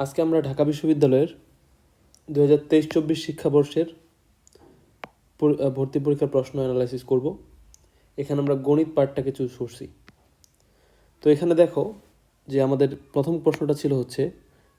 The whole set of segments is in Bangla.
আজকে আমরা ঢাকা বিশ্ববিদ্যালয়ের 2023-24 শিক্ষাবর্ষের ভর্তি পরীক্ষার প্রশ্ন অ্যানালাইসিস করব। এখানে আমরা গণিত পার্টটাকে চুজ করছি। তো এখানে দেখো যে আমাদের প্রথম প্রশ্নটা ছিল হচ্ছে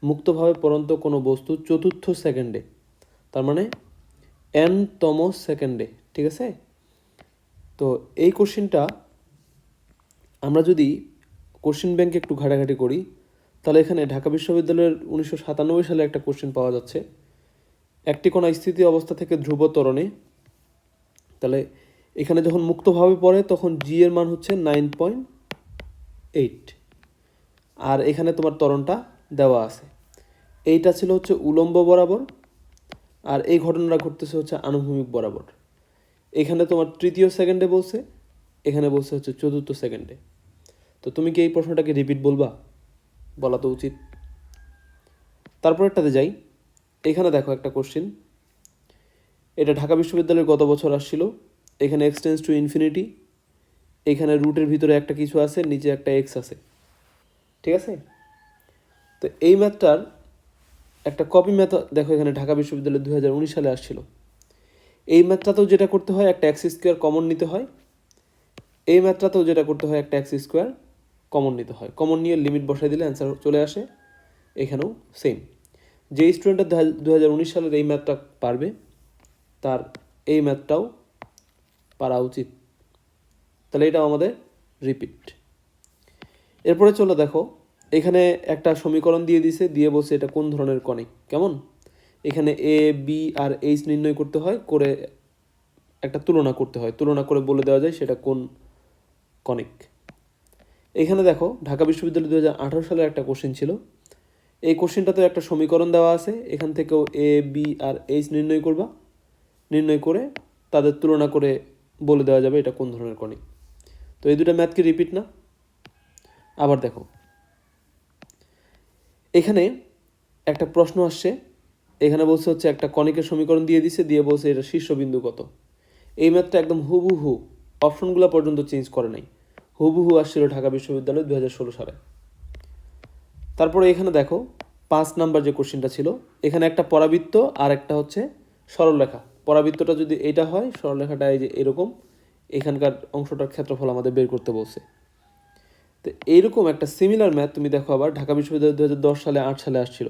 মুক্তভাবে পড়ন্ত কোনো বস্তু চতুর্থ সেকেন্ডে, তার মানে n তম সেকেন্ডে, ঠিক আছে? তো এই কোশ্চেনটা আমরা যদি কোশ্চেন ব্যাংকে একটু ঘাটাঘাটি করি তাহলে এখানে ঢাকা বিশ্ববিদ্যালয়ের 1997 সালে একটা কোশ্চেন পাওয়া যাচ্ছে, একটি কণা স্থিতি অবস্থা থেকে ধ্রুব ত্বরণে। তাহলে এখানে যখন মুক্তভাবে পড়ে তখন জি এর মান হচ্ছে 9.8, আর এখানে তোমার ত্বরণটা দেওয়া আছে। এইটা ছিল হচ্ছে উলম্ব বরাবর, আর এই ঘটনাটা ঘটতেছে হচ্ছে আনুভূমিক বরাবর। এখানে তোমার তৃতীয় সেকেন্ডে বলছে, এখানে বলছে হচ্ছে চতুর্থ সেকেন্ডে। তো তুমি কি এই প্রশ্নটাকে রিপিট বলবা? বলা তো উচিত। তারপর একটাতে যাই। এখানে দেখো একটা কোশ্চেন, এটা ঢাকা বিশ্ববিদ্যালয়ের গত বছর আসছিল। এখানে এক্সটেন্স টু ইনফিনিটি, এখানে রুটের ভিতরে একটা কিছু আছে, নিচে একটা এক্স আছে, ঠিক আছে? তো এই ম্যাথটার একটা কপি ম্যাথ দেখো এখানে ঢাকা বিশ্ববিদ্যালয় 2019 সালে আসছিল। এই ম্যাথটাতেও যেটা করতে হয় একটা এক্স স্কোয়ার কমন নিতে হয়, এই ম্যাথটাতেও যেটা করতে হয় একটা এক্স স্কোয়ার কমন নিতে হয়। কমন নিয়ে লিমিট বসাই দিলে অ্যান্সার চলে আসে। এখানেও সেম। যে স্টুডেন্টটা 2019 সালের এই ম্যাথটা পারবে তার এই ম্যাথটাও পারা উচিত। তাহলে এটাও আমাদের রিপিট। এরপরে চলো দেখো, এখানে একটা সমীকরণ দিয়ে দিছে, দিয়ে বলছে এটা কোন ধরনের কণিক। কেমন? এখানে এ বি আর এইচ নির্ণয় করতে হয়, করে একটা তুলনা করতে হয়, তুলনা করে বলে দেওয়া যায় সেটা কোন কণিক। এখানে দেখো ঢাকা বিশ্ববিদ্যালয় 2018 সালের একটা কোশ্চেন ছিল। এই কোশ্চেনটাতে একটা সমীকরণ দেওয়া আছে, এখান থেকেও এ বি আর এইচ নির্ণয় করবা, নির্ণয় করে তাদের তুলনা করে বলে দেওয়া যাবে এটা কোন ধরনের কণিক। তো এই দুটো ম্যাথ কি রিপিট না? আবার দেখো এখানে একটা প্রশ্ন আসছে, এখানে বলছে হচ্ছে একটা কণিকের সমীকরণ দিয়ে দিছে, দিয়ে বলছে এটা শীর্ষবিন্দু কত। এই ম্যাথটা একদম হুবহু, অপশনগুলো পর্যন্ত চেঞ্জ করে নাই, হুবহু আসছিল ঢাকা বিশ্ববিদ্যালয় 2016 সালে। তারপরে এখানে দেখো 5 নাম্বার যে কোশ্চেনটা ছিল, এখানে একটা পরাবৃত্ত আর একটা হচ্ছে সরলরেখা। পরাবৃত্তটা যদি এইটা হয়, সরলরেখাটা এই যে এরকম, এখানকার অংশটার ক্ষেত্রফল আমাদের বের করতে বলছে। তো এইরকম একটা সিমিলার ম্যাথ তুমি দেখো আবার ঢাকা বিশ্ববিদ্যালয় 2010 সালে 8 সালে আসছিল।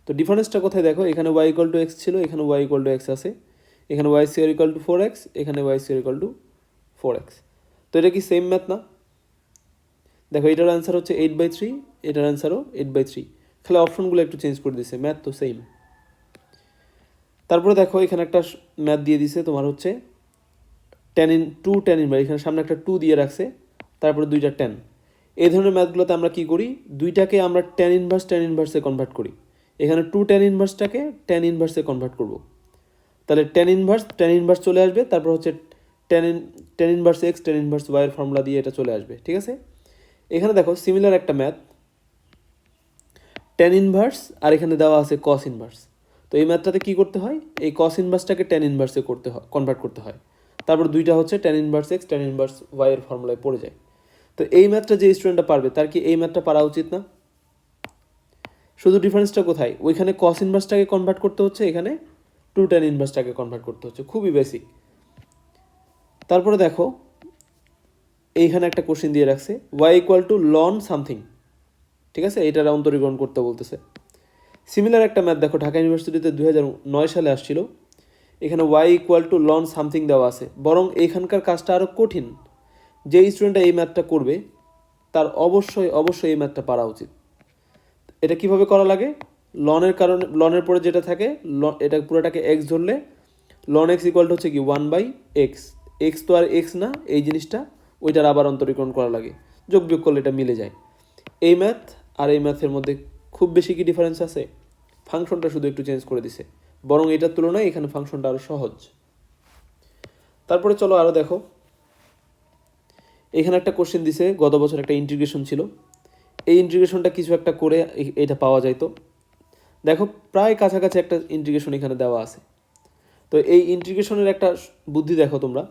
তো ডিফারেন্সটা কোথায় দেখো, এখানে ওয়াই ইকুয়াল টু এক্স ছিল, এখানে ওয়াই ইকুয়াল টু এক্স আছে, এখানে Y square equal to 4x, এখানে Y square equal to 4x। তো এটা কি সেম ম্যাথ না? দেখো এটার অ্যান্সার হচ্ছে 8/3, এটার অ্যান্সারও 8/3, খালি অপশনগুলো একটু চেঞ্জ করে দিছে, ম্যাথ তো সেম। তারপরে দেখো এখানে একটা ম্যাথ দিয়ে দিছে তোমার হচ্ছে tan ইনভার্স, এখানে সামনে একটা 2 দিয়ে রাখছে, তারপরে দুইটা tan। এই ধরনের ম্যাথগুলোতে আমরা কি করি, দুইটাকে আমরা tan ইনভার্সে কনভার্ট করি। এখানে 2 tan ইনভার্সটাকে tan ইনভার্সে কনভার্ট করব। তাহলে tan ইনভার্স চলে আসবে, তারপর হচ্ছে tan inverse X tan inverse Y এর ফর্মুলা দিয়ে এটা চলে আসবে, ঠিক আছে? এখানে দেখো সিমিলার একটা ম্যাথ, tan ইনভার্স আর এখানে দেওয়া আছে cos ইনভার্স। তো এই ম্যাথটাতে কি করতে হয়, এই cos ইনভার্সটাকে tan ইনভার্সে করতে হয়, কনভার্ট করতে হয়। তারপর দুইটা হচ্ছে tan inverse X tan inverse Y এর ফর্মুলায় পড়ে যায়। তো এই ম্যাথটা যে স্টুডেন্টটা পারবে তার কি এই ম্যাথটা পারা উচিত না? শুধু ডিফারেন্সটা কোথায়, ওইখানে cos ইনভার্সটাকে কনভার্ট করতে হচ্ছে, এখানে 2 tan ইনভার্সটাকে কনভার্ট করতে হচ্ছে, খুবই বেসিক। তারপরে দেখো এইখানে একটা কোশ্চেন দিয়ে রাখছে ওয়াই ইকুয়াল টু লন সামথিং, ঠিক আছে? এটার অন্তরীকরণ করতে বলতেছে। সিমিলার একটা ম্যাথ দেখো ঢাকা ইউনিভার্সিটিতে 2009 সালে আসছিল, এখানে ওয়াই ইকুয়াল টু লন সামথিং দেওয়া আছে, বরং এখানকার কাজটা আরও কঠিন। যে স্টুডেন্টটা এই ম্যাথটা করবে তার অবশ্যই এই ম্যাথটা পারা উচিত। এটা কিভাবে করা লাগে, লনের কারণে, লনের পরে যেটা থাকে, এটা পুরোটাকে এক্স ধরলে লন এক্স ইকুয়াল টু হচ্ছে কি 1/x, এক্স তো আর এক্স না, এই জিনিসটা ওইটার আবার অন্তরীকরণ করা লাগে, যোগ বিয়োগ করলে এটা মিলে যায়। এই ম্যাথ আর এই ম্যাথের মধ্যে খুব বেশি কি ডিফারেন্স আছে, ফাংশনটা শুধু একটু চেঞ্জ করে দিছে, বরং এটার তুলনায় এখানে ফাংশনটা আরও সহজ। তারপরে চলো আরও দেখো, এখানে একটা কোশ্চেন দিছে, গত বছর একটা ইন্টিগ্রেশন ছিল, এই ইন্টিগ্রেশনটা কিছু একটা করে এটা পাওয়া যাইতো। দেখো প্রায় কাছাকাছি একটা ইন্টিগ্রেশন এখানে দেওয়া আছে। তো এই ইন্টিগ্রেশনের একটা বুদ্ধি দেখো তোমরা,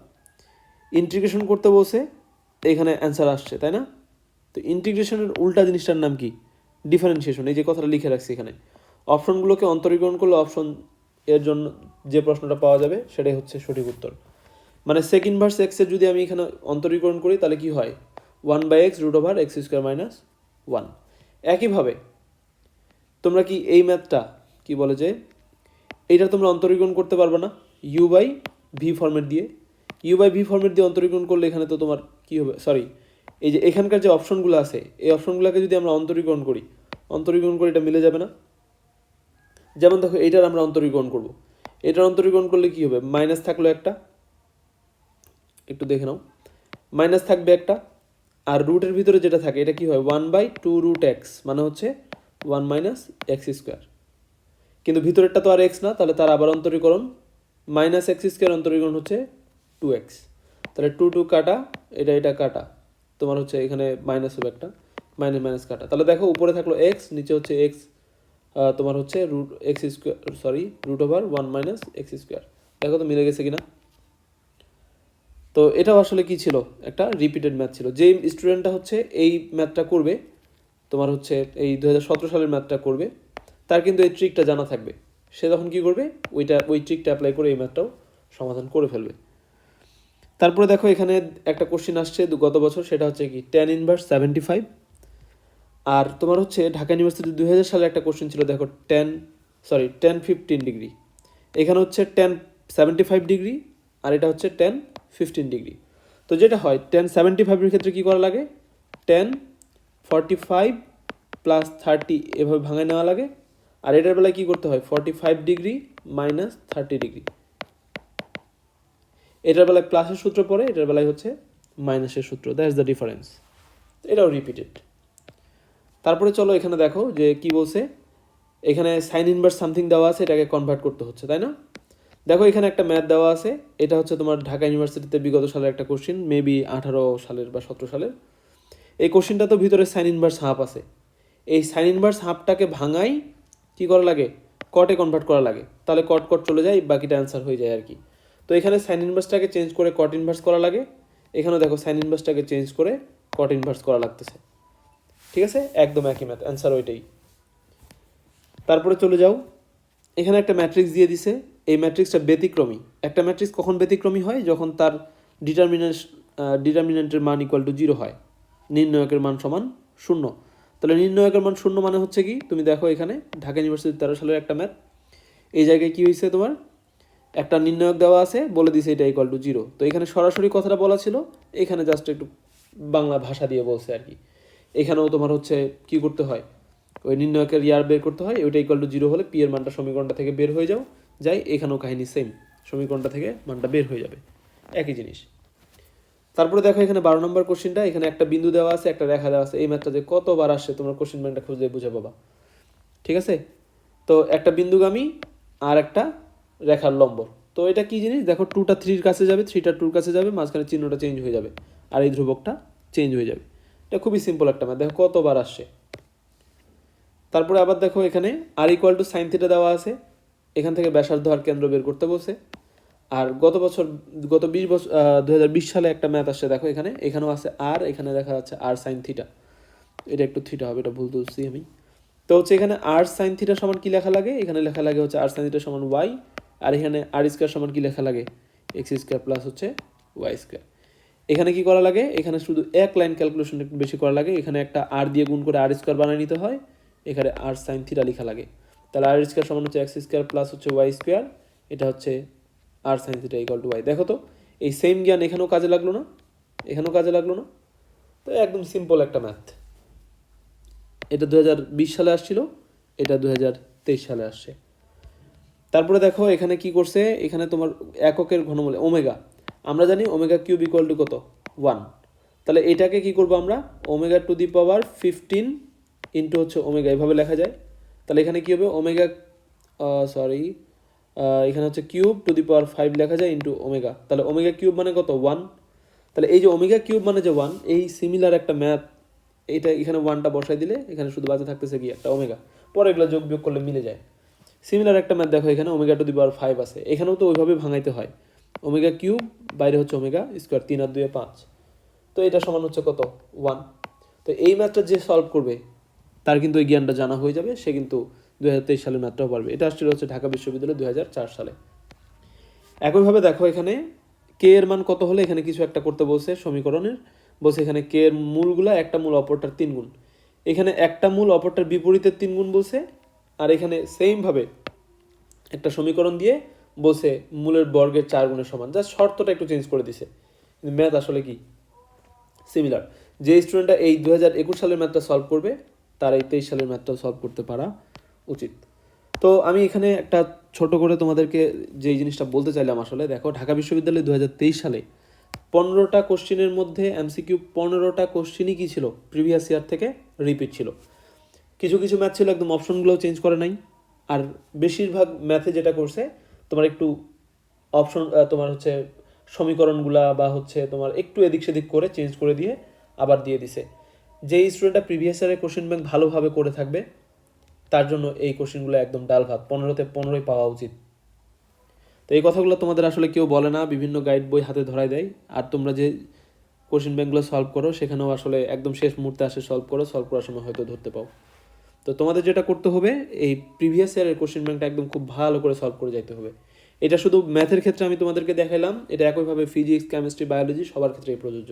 ইন্টিগ্রেশন করতে বসে এখানে অ্যান্সার আসছে, তাই না? তো ইন্টিগ্রেশনের উল্টা জিনিসটার নাম কি, ডিফারেন্সিয়েশন, এই যে কথাটা লিখে রাখছি এখানে, অপশনগুলোকে অন্তরীকরণ করলে অপশন এর জন্য যে প্রশ্নটা পাওয়া যাবে সেটাই হচ্ছে সঠিক উত্তর। মানে সেক ইনভার্স এক্সের যদি আমি এখানে অন্তরীকরণ করি তাহলে কি হয়, 1/x √x² - 1। একইভাবে তোমরা কি এই ম্যাথটা কি বলে যে এইটা তোমরা অন্তরীকরণ করতে পারবে না u/v ফর্মেট দিয়ে, u/v ফর্মেট দিয়ে অন্তরীকরণ করলে এখানে তো তোমার কি হবে, সরি, এই যে এখানকার যে অপশনগুলো আছে এই অপশনগুলোকে যদি আমরা অন্তরীকরণ করি এটা মিলে যাবে না। যেমন দেখো এইটার আমরা অন্তরীকরণ করব, এটার অন্তরীকরণ করলে কি হবে, মাইনাস থাকলো একটা, একটু দেখে নাও, মাইনাস থাকবে একটা, আর রুটের ভিতরে যেটা থাকে এটা কি হয় 1/2√x, মানে হচ্ছে 1 - x²। কিন্তু ভিতরেরটা তো আর এক্স না, তাহলে তার আবার অন্তরীকরণ -x² অন্তরীকরণ হচ্ছে 2x, তাহলে 2 কাটা, এটা কাটা, তোমার হচ্ছে এখানে মাইনাস হবে একটা, মাইনাস কাটা, তাহলে দেখো উপরে থাকলো এক্স, নিচে হচ্ছে এক্স, তোমার হচ্ছে √1 - x²। দেখো তো মিলে গেছে কিনা। তো এটাও আসলে কি ছিল, একটা রিপিটেড ম্যাথ ছিল। যেই স্টুডেন্টটা হচ্ছে এই ম্যাথটা করবে, তোমার হচ্ছে এই 2017 সালের ম্যাথটা করবে, তার কিন্তু এই ট্রিকটা জানা থাকবে, সে তখন কি করবে ওই ট্রিকটা অ্যাপ্লাই করে এই ম্যাথটাও সমাধান করে ফেলবে। তারপরে দেখো এখানে একটা কোশ্চেন আসছে গত বছর, সেটা হচ্ছে কি tan ইনভার্স 75। আর তোমার হচ্ছে ঢাকা ইউনিভার্সিটি 2000 সালে একটা কোশ্চেন ছিল, দেখো tan 15 ডিগ্রি, এখানে হচ্ছে tan 75 ডিগ্রি, আর এটা হচ্ছে tan 15 ডিগ্রি। তো যেটা হয় tan 75 এর ক্ষেত্রে কি করা লাগে, tan 45 + 30 এভাবে ভাঙায় নেওয়া লাগে, আর এটার বেলায় কি করতে হয় 45 ডিগ্রি - 30 ডিগ্রি, এটার বেলায় প্লাসের সূত্র পড়ে, এটার বেলায় হচ্ছে মাইনাসের সূত্র, দ্যাটস দ্য ডিফারেন্স। এটাও রিপিটেড। তারপরে চলো এখানে দেখো যে কি বলছে, এখানে সাইন ইনভার্স সামথিং দেওয়া আছে, এটাকে কনভার্ট করতে হচ্ছে, তাই না। দেখো এখানে একটা ম্যাথ দেওয়া আছে, এটা হচ্ছে তোমার ঢাকা ইউনিভার্সিটিতে বিগত সালের একটা কোশ্চিন, মেবি 18 সালের বা 17 সালের। এই কোশ্চিনটা তো ভিতরে সাইন ইনভার্স হাফ আছে, এই সাইন ইনভার্স হাফটাকে ভাঙাই কি করা লাগে, কটে কনভার্ট করা লাগে, তাহলে কট চলে যায়, বাকিটা অ্যান্সার হয়ে যায় আর কি। তো এখানে সাইন ইনভার্সটাকে চেঞ্জ করে কট ইনভার্স করা লাগে, এখানেও দেখো সাইন ইনভার্সটাকে চেঞ্জ করে কট ইনভার্স করা লাগতেছে, ঠিক আছে, একদম একই ম্যাথ, অ্যান্সার ওইটাই। তারপরে চলে যাও, এখানে একটা ম্যাট্রিক্স দিয়ে দিছে, এই ম্যাট্রিক্সটা ব্যতিক্রমী। একটা ম্যাট্রিক্স কখন ব্যতিক্রমী হয়, যখন তার ডিটারমিনেন্টের মান =0 হয়, নির্ণয়কের মান সমান 0। তাহলে নির্ণয়কের মান 0 মানে হচ্ছে কি, তুমি দেখো এখানে ঢাকা ইউনিভার্সিটি 13 সালের একটা ম্যাথ, এই জায়গায় কি হয়েছে, তোমার একটা নির্ণয়ক দেওয়া আছে, বলে দিছে এটা =0। তো এখানে সরাসরি কথাটা বলা ছিল, এখানে জাস্ট একটু বাংলা ভাষা দিয়ে বলছে আর কি। এখানেও তোমার হচ্ছে কি করতে হয়, ওই নির্ণয়কের ইয়ার বের করতে হয়, ওইটা =0 হলে পি এর মানটা সমীকরণটা থেকে বের হয়ে যায়, এখানেও কাহিনী সেম, সমীকরণটা থেকে মানটা বের হয়ে যাবে, একই জিনিস। তারপরে দেখো এখানে 12 নম্বর কোশ্চেনটা, এখানে একটা বিন্দু দেওয়া আছে, একটা রেখা দেওয়া আছে, এই ম্যাথটা যে কতবার আসছে তোমরা কোশ্চেন ব্যাংকটা খুঁজে বুঝে পাবা, ঠিক আছে। তো একটা বিন্দুগামী আর একটা রেখার লম্ব, তো এটা কি জিনিস, দেখো 2টা 3-র কাছে যাবে, 3টা 2-র কাছে যাবে, মাঝখানে চিহ্নটা চেঞ্জ হয়ে যাবে, আর এই ধ্রুবকটা চেঞ্জ হয়ে যাবে। এটা খুবই সিম্পল একটা ম্যাথ, দেখো কতবার আসছে। তারপরে আবার দেখো এখানে r = sin θ দেওয়া আছে, এখান থেকে ব্যাসার্ধ আর কেন্দ্র বের করতে বলছে। আর গত 2020 সালে একটা ম্যাথ আসছে, দেখো এখানেও আছে আর, এখানে দেখা যাচ্ছে r sin θ, এটা একটু থিটা হবে, এটা ভুল তুলছি আমি। তো হচ্ছে এখানে r sin θ সমান কি লেখা লাগে, এখানে লেখা লাগে হচ্ছে r sin θ সমান y, আর এখানে r² সমান কি লেখা লাগে, x² প্লাস হচ্ছে y²। এখানে কি করা লাগে, এখানে শুধু এক লাইন ক্যালকুলেশন একটু বেশি করা লাগে, এখানে একটা r দিয়ে গুণ করে r² বানিয়ে নিতে হয়, এখানে r sin θ লেখা লাগে, তাহলে r² সমান হচ্ছে x² প্লাস হচ্ছে y², এটা হচ্ছে r sin θ = y। দেখো তো এই সেম জ্ঞান এখানেও কাজে লাগলো না, এখানেও কাজে লাগলো না। তো একদম সিম্পল একটা ম্যাথ, এটা 2020 সালে আসছিল, এটা 2023 সালে আসছে। তারপরে দেখো এখানে কি করছে, এখানে তোমার এককের ঘনমূল ওমেগা, আমরা জানি ω³ = কত 1, তাহলে এটাকে কি করব আমরা, ω⁵ ইন্টু হচ্ছে ওমেগা, এভাবে লেখা যায়। তাহলে এখানে কি হবে এখানে হচ্ছে ³ লেখা যায় ইন্টু ওমেগা, তাহলে ω³ মানে কত 1, তাহলে এই যে ω³ মানে যে 1, এই সিমিলার একটা ম্যাথ, এইটা এখানে 1টা বসাই দিলে এখানে শুধু বাজে থাকতেছে কি একটা ওমেগা, পরে এগুলো যোগ বিয়োগ করলে মিলে যায়। সিমিলার একটা ম্যাথ দেখো এখানে ω⁵ আছে, এখানেও তো ওইভাবে ভাঙাইতে হয়, ω³ বাইরে হচ্ছে ω², 3 আর 2 5, তো এটা সমান হচ্ছে কত 1। তো এই ম্যাথটা যে সলভ করবে তার কিন্তু এই জ্ঞানটা জানা হয়ে যাবে, সে কিন্তু 2023 সালের ম্যাথটাও পারবে। এটা আসলে হচ্ছে ঢাকা বিশ্ববিদ্যালয় 2004 সালে। একইভাবে দেখো এখানে কে এর মান কত হলে এখানে কিছু একটা করতে বলছে সমীকরণের, বলছে এখানে কে এর মূলগুলা একটা মূল অপরটার 3 গুণ, এখানে একটা মূল অপরটার বিপরীতের 3 গুণ বলছে, আর এখানে সেমভাবে একটা সমীকরণ দিয়ে বলছে মূলের বর্গের 4 গুণের সমান, জাস্ট শর্তটা একটু চেঞ্জ করে দিছে। কিন্তু ম্যাথ আসলে কি সিমিলার। যে স্টুডেন্টটা এই 2021 সালের ম্যাথটা সলভ করবে তার এই 23 সালের ম্যাথটাও সলভ করতে পারা উচিত। তো আমি এখানে একটা ছোট করে তোমাদেরকে যেই জিনিসটা বলতে চাইলাম, আসলে দেখো ঢাকা বিশ্ববিদ্যালয় 2023 সালে 15টা কোশ্চিনের মধ্যে এমসিকিউ 15টা কোশ্চিনই কি ছিল, প্রিভিয়াস ইয়ার থেকে রিপিট ছিল। কিছু কিছু ম্যাথ ছিল একদম অপশনগুলোও চেঞ্জ করে নাই, আর বেশিরভাগ ম্যাথে যেটা করছে তোমার একটু অপশন তোমার হচ্ছে সমীকরণগুলা বা হচ্ছে তোমার একটু এদিক সেদিক করে চেঞ্জ করে দিয়ে আবার দিয়ে দিছে। যেই স্টুডেন্টটা প্রিভিয়াস ইয়ারের কোশ্চেন ব্যাংক ভালোভাবে করে থাকবে তার জন্য এই কোশ্চেনগুলো একদম ডাল ভাত, 15তে 15ই পাওয়া উচিত। তো এই কথাগুলো তোমাদের আসলে কেউ বলে না, বিভিন্ন গাইড বই হাতে ধরাই দেয়, আর তোমরা যে কোশ্চেন ব্যাংকগুলো সলভ করো সেখানেও আসলে একদম শেষ মুহূর্তে আসে সলভ করো, সলভ করার সময় হয়তো ধরতে পাও। তো তোমাদের যেটা করতে হবে, এই প্রিভিয়াস ইয়ারের কোশ্চেন ব্যাংকটা একদম খুব ভালো করে সলভ করে যাইতে হবে। এটা শুধু ম্যাথের ক্ষেত্রে আমি তোমাদেরকে দেখাইলাম, এটা একইভাবে ফিজিক্স, কেমিস্ট্রি, বায়োলজি সবার ক্ষেত্রেই প্রযোজ্য।